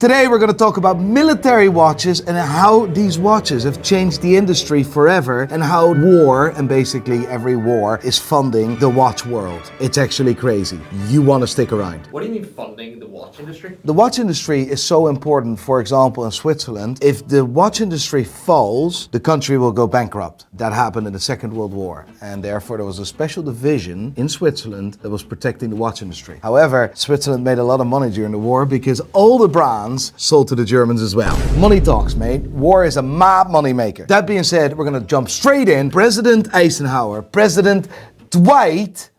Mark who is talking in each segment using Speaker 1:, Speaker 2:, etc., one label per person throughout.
Speaker 1: Today we're going to talk about military watches and how these watches have changed the industry forever and how war, and basically every war, is funding the watch world. It's actually crazy. You want to stick around.
Speaker 2: What do you mean funding the watch industry?
Speaker 1: The watch industry is so important, for example, in Switzerland. If the watch industry falls, the country will go bankrupt. That happened in the Second World War, and therefore there was a special division in Switzerland that was protecting the watch industry. However, Switzerland made a lot of money during the war because all the brands sold to the Germans as well. Money talks, mate. War is a mad money maker. That being said, we're gonna jump straight in. President Eisenhower, President Dwight,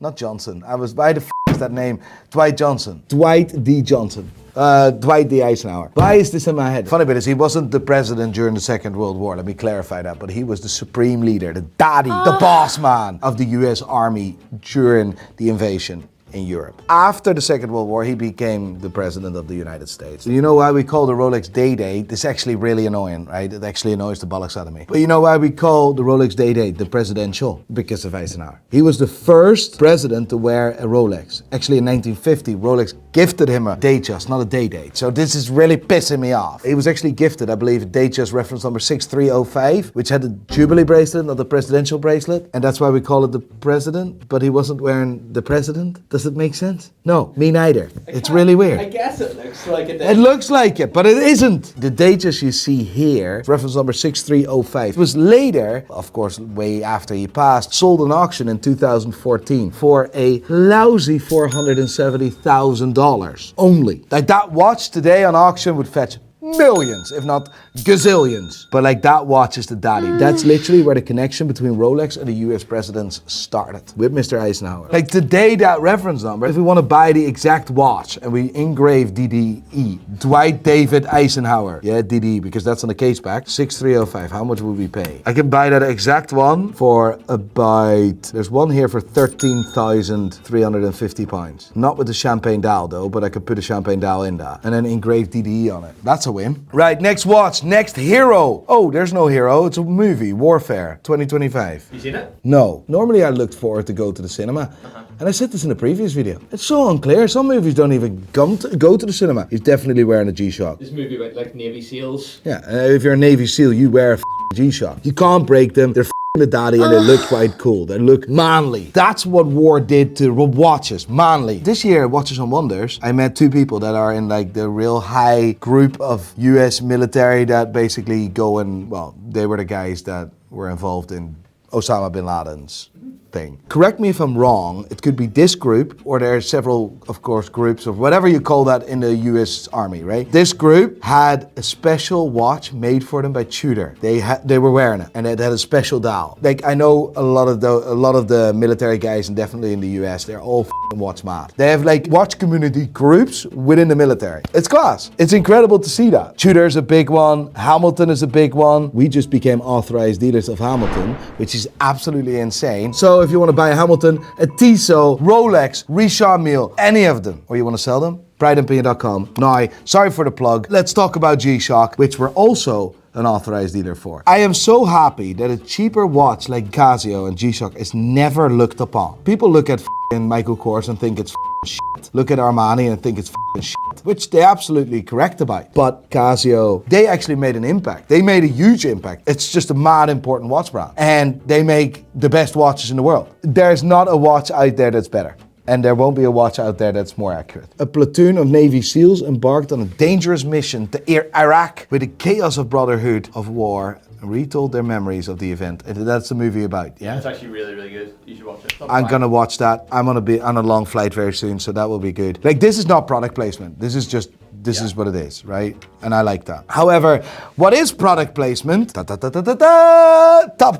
Speaker 1: not Johnson. Why the f is that name? Dwight Johnson. Dwight D. Johnson. Dwight D. Eisenhower. Why is this in my head? Funny bit is he wasn't the president during the Second World War, let me clarify that, but he was the supreme leader, the daddy, the boss man of the US Army during the invasion in Europe. After the Second World War, he became the president of the United States. You know why we call the Rolex Day-Day? This is actually really annoying, right? It actually annoys the bollocks out of me. But you know why we call the Rolex Day-Day the presidential? Because of Eisenhower. He was the first president to wear a Rolex. Actually, in 1950, Rolex gifted him a Datejust, not a day-date. So this is really pissing me off. He was actually gifted, I believe, Datejust reference number 6305, which had the Jubilee bracelet, not the presidential bracelet. And that's why we call it the president, but he wasn't wearing the president. Does it make sense? No, me neither. It's really weird.
Speaker 2: I guess it looks like it.
Speaker 1: It looks like it, but it isn't. The Datejust you see here, reference number 6305, was later, of course, way after he passed, sold an auction in 2014 for a lousy $470,000 only. Like that watch today on auction would fetch millions, if not gazillions. But like that watch is the daddy. That's literally where the connection between Rolex and the US presidents started, with Mr. Eisenhower. Like today, that reference number, if we want to buy the exact watch and we engrave DDE, Dwight David Eisenhower, yeah, DDE, because that's on the case back, 6305, how much would we pay? I can buy that exact one for about, there's one here for £13,350. Not with the champagne dial though, but I could put a champagne dial in that and then engrave DDE on it. That's a win. Right, next watch, next hero. Oh, there's no hero, it's a movie, Warfare 2025.
Speaker 2: You seen it?
Speaker 1: No. Normally I looked forward to go to the cinema. And I said this in a previous video. It's so unclear. Some movies don't even go to the cinema. He's definitely wearing a G-Shock.
Speaker 2: This movie about like Navy SEALs.
Speaker 1: Yeah, if you're a Navy SEAL, you wear a G-Shock. You can't break them. They're the daddy and they look quite cool. They look manly. That's what war did to watches. Manly. This year at Watches and Wonders, I met two people that are in like the real high group of US military that basically go and, well, they were the guys that were involved in Osama bin Laden's thing. Correct me if I'm wrong, it could be this group, or there are several, of course, groups of whatever you call that in the US Army, right? This group had a special watch made for them by Tudor. They were wearing it, and it had a special dial. Like I know a lot of the military guys, and definitely in the US, they're all watch mad. They have like watch community groups within the military. It's class. It's incredible to see that. Tudor's a big one. Hamilton is a big one. We just became authorized dealers of Hamilton, which is absolutely insane. So if you want to buy a Hamilton, a Tissot, Rolex, Richard Mille, any of them, or you want to sell them, prideandpinion.com. Now, sorry for the plug. Let's talk about G-Shock, which we're also an authorized dealer for. I am so happy that a cheaper watch like Casio and G-Shock is never looked upon. People look at Michael Kors and think it's shit. Look at Armani and think it's shit, which they're absolutely correct about. But Casio, they actually made an impact. They made a huge impact. It's just a mad important watch brand. And they make the best watches in the world. There's not a watch out there that's better. And there won't be a watch out there that's more accurate. A platoon of Navy SEALs embarked on a dangerous mission to Iraq with the chaos of brotherhood of war and retold their memories of the event. And that's the movie about, yeah?
Speaker 2: It's actually really, really good. You should watch it.
Speaker 1: I'm gonna watch that. I'm gonna be on a long flight very soon, so that will be good. Like, this is not product placement. This is just, this is what it is, right? And I like that. However, what is product placement? Top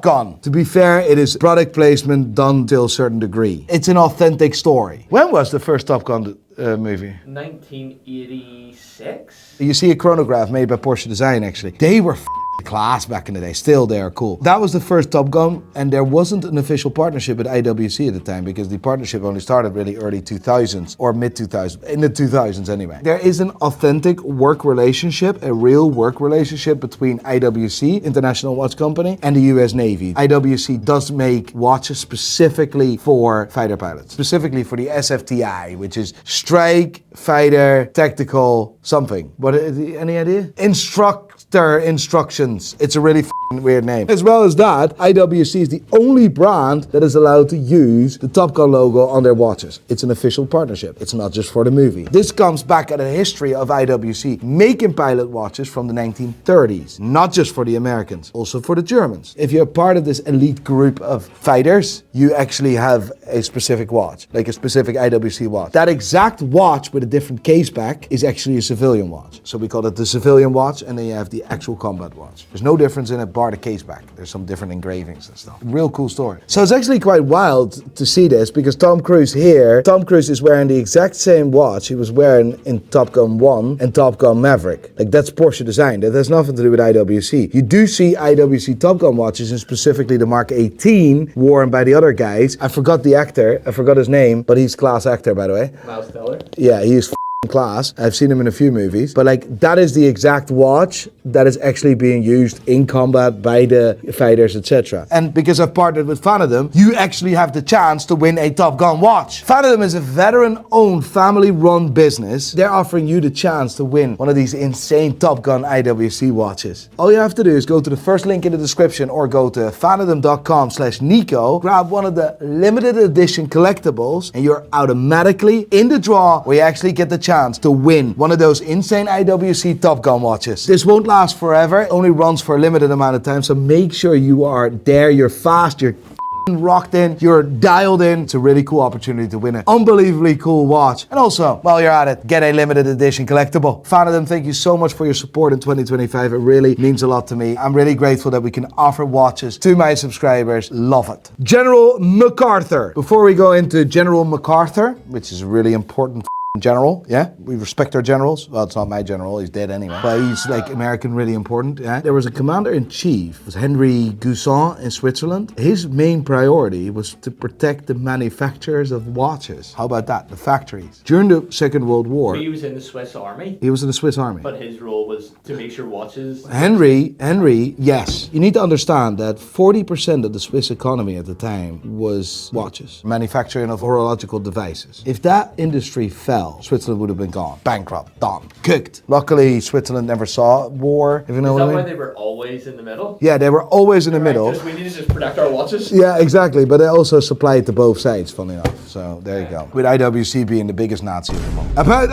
Speaker 1: Gun. To be fair, it is product placement done to a certain degree. It's an authentic story. When was the first Top Gun movie?
Speaker 2: 1986.
Speaker 1: You see a chronograph made by Porsche Design, actually. They were class back in the day. Still, they are cool. That was the first Top Gun, and there wasn't an official partnership with IWC at the time because the partnership only started really early 2000s or mid 2000s, in the 2000s anyway. There is an authentic work relationship, a real work relationship between IWC, International Watch Company, and the US Navy. IWC does make watches specifically for fighter pilots, specifically for the SFTI, which is Strike Fighter Tactical something. But any idea? Instructor Instructions. It's a really weird name. As well as that, IWC is the only brand that is allowed to use the Top Gun logo on their watches. It's an official partnership. It's not just for the movie. This comes back at a history of IWC making pilot watches from the 1930s. Not just for the Americans, also for the Germans. If you're part of this elite group of fighters, you actually have a specific watch, like a specific IWC watch. That exact watch with a different case back is actually a civilian watch. So we call it the civilian watch, and then you have the actual combat watch. There's no difference in it bar the case back. There's some different engravings and stuff. Real cool story. So it's actually quite wild to see this because Tom Cruise is wearing the exact same watch he was wearing in Top Gun 1 and Top Gun Maverick. Like that's Porsche design. That has nothing to do with IWC. You do see IWC Top Gun watches, and specifically the Mark 18 worn by the other guys. I forgot the actor. I forgot his name, but he's class actor, by the way.
Speaker 2: Miles Teller.
Speaker 1: Yeah, he's class. I've seen him in a few movies, but like that is the exact watch that is actually being used in combat by the fighters, etc. And because I've partnered with Vanadum, you actually have the chance to win a Top Gun watch. Vanadum is a veteran-owned, family-run business. They're offering you the chance to win one of these insane Top Gun IWC watches. All you have to do is go to the first link in the description or go to vanadum.com/Nico, grab one of the limited edition collectibles, and you're automatically in the draw where you actually get the chance to win one of those insane IWC Top Gun watches. This won't last forever, it only runs for a limited amount of time, so make sure you are there, you're fast, you're rocked in, you're dialed in. It's a really cool opportunity to win an unbelievably cool watch. And also, while you're at it, get a limited edition collectible. Vanadum, thank you so much for your support in 2025. It really means a lot to me. I'm really grateful that we can offer watches to my subscribers. Love it. General MacArthur. Before we go into General MacArthur, which is a really important general, yeah, we respect our generals. Well, it's not my general, he's dead anyway, but he's like American, really important. Yeah, there was a commander-in-chief, it was Henry Guisan in Switzerland. His main priority was to protect the manufacturers of watches. How about that? The factories. During the Second World War,
Speaker 2: He was in the Swiss Army,
Speaker 1: he was in the Swiss Army.
Speaker 2: but his role was to make sure watches.
Speaker 1: Henry, yes. You need to understand that 40% of the Swiss economy at the time was watches, manufacturing of horological devices. If that industry fell, Switzerland would have been gone, bankrupt, done, cooked. Luckily, Switzerland never saw war, if you know
Speaker 2: Is
Speaker 1: what
Speaker 2: that
Speaker 1: I
Speaker 2: why
Speaker 1: mean.
Speaker 2: they were always in the middle?
Speaker 1: Yeah, they were always in the middle.
Speaker 2: We need to just protect our watches.
Speaker 1: Yeah, exactly. But they also supplied to both sides, funny enough. So there you go. With IWC being the biggest Nazi of them all.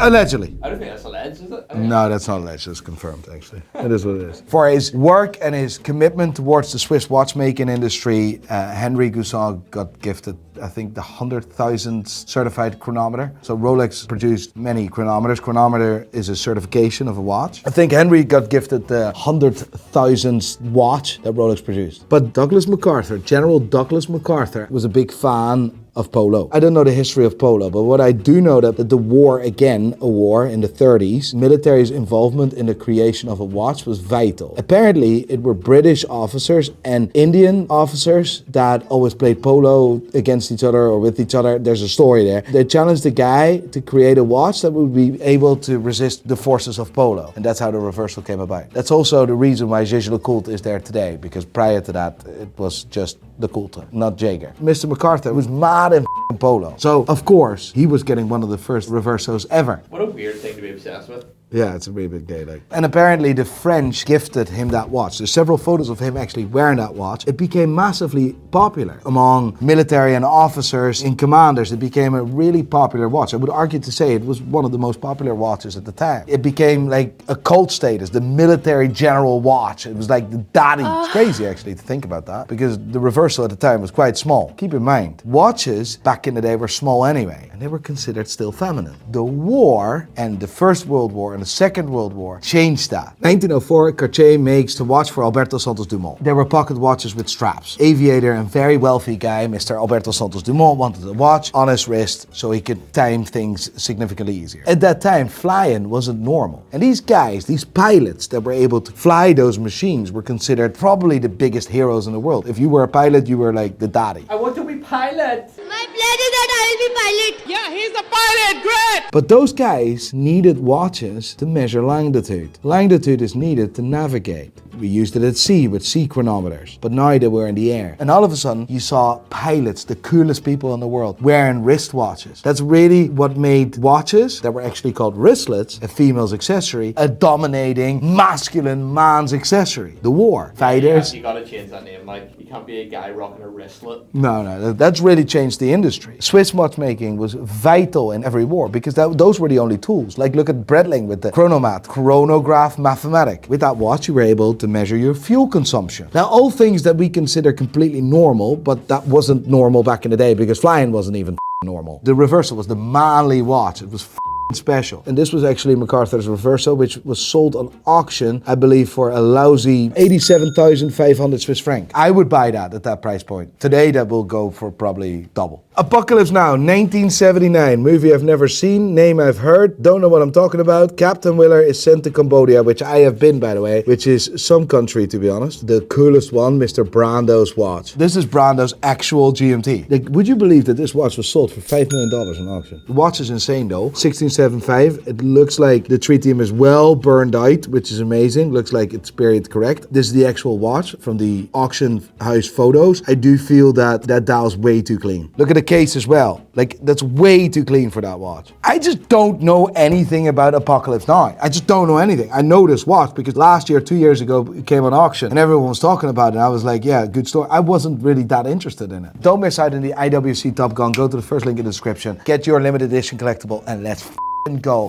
Speaker 1: Allegedly.
Speaker 2: I don't think that's alleged, is it?
Speaker 1: No, that's not alleged. It's confirmed, actually. It is what it is. For his work and his commitment towards the Swiss watchmaking industry, Henry Guisan got gifted, I think, the 100,000th certified chronometer. So Rolex produced many chronometers. Chronometer is a certification of a watch. I think Henry got gifted the 100,000th watch that Rolex produced. But Douglas MacArthur, General Douglas MacArthur, was a big fan of polo. I don't know the history of polo, but what I do know that the war, again, a war in the 30s, military's involvement in the creation of a watch was vital. Apparently, it were British officers and Indian officers that always played polo against each other or with each other. There's a story there. They challenged the guy to create a watch that would be able to resist the forces of polo. And that's how the reversal came about. That's also the reason why Jaeger LeCoultre is there today, because prior to that, it was just LeCoultre, not Jaeger. Mr. MacArthur was mad in polo. So, of course, he was getting one of the first reversos ever.
Speaker 2: What a weird thing to be obsessed with.
Speaker 1: Yeah, it's a really big day. Like. And apparently the French gifted him that watch. There's several photos of him actually wearing that watch. It became massively popular among military and officers and commanders. It became a really popular watch. I would argue to say it was one of the most popular watches at the time. It became like a cult status, the military general watch. It was like the daddy. It's crazy actually to think about that, because the reversal at the time was quite small. Keep in mind, watches back in the day were small anyway, and they were considered still feminine. The war and the First World War and the Second World War changed that. 1904, Cartier makes the watch for Alberto Santos Dumont. There were pocket watches with straps. Aviator and very wealthy guy, Mr. Alberto Santos Dumont, wanted a watch on his wrist so he could time things significantly easier. At that time, flying wasn't normal. And these guys, these pilots that were able to fly those machines were considered probably the biggest heroes in the world. If you were a pilot, you were like the daddy.
Speaker 2: And what did we pilot.
Speaker 3: My plan is that I will be pilot.
Speaker 4: Yeah, he's the pilot. Great.
Speaker 1: But those guys needed watches to measure longitude. Longitude is needed to navigate. We used it at sea with sea chronometers, but now they were in the air. And all of a sudden, you saw pilots, the coolest people in the world, wearing wristwatches. That's really what made watches, that were actually called wristlets, a female's accessory, a dominating, masculine man's accessory. The war. Fighters.
Speaker 2: You gotta change that name, Mike. You can't be a guy rocking a wristlet.
Speaker 1: No, that's really changed the industry. Swiss watchmaking was vital in every war because those were the only tools. Like look at Breitling with the chronomat, chronograph mathematic. With that watch, you were able to measure your fuel consumption. Now, all things that we consider completely normal, but that wasn't normal back in the day because flying wasn't even normal. The Reverso was the manly watch. It was special. And this was actually MacArthur's Reverso, which was sold on auction, I believe, for a lousy 87,500 Swiss franc. I would buy that at that price point. Today, that will go for probably double. Apocalypse Now, 1979. Movie I've never seen, name I've heard, don't know what I'm talking about. Captain Willer is sent to Cambodia, which I have been, by the way, which is some country, to be honest. The coolest one, Mr. Brando's watch. This is Brando's actual GMT. Like, would you believe that this watch was sold for $5 million in auction? The watch is insane, though. 1675. It looks like the tritium is well burned out, which is amazing. Looks like it's period correct. This is the actual watch from the auction house photos. I do feel that dial's way too clean. Look at the case as well. Like, that's way too clean for that watch. I just don't know anything about Apocalypse Now. I just don't know anything. I know this watch because last year, 2 years ago, it came on auction and everyone was talking about it. And I was like, yeah, good story. I wasn't really that interested in it. Don't miss out on the IWC Top Gun. Go to the first link in the description. Get your limited edition collectible and let's go.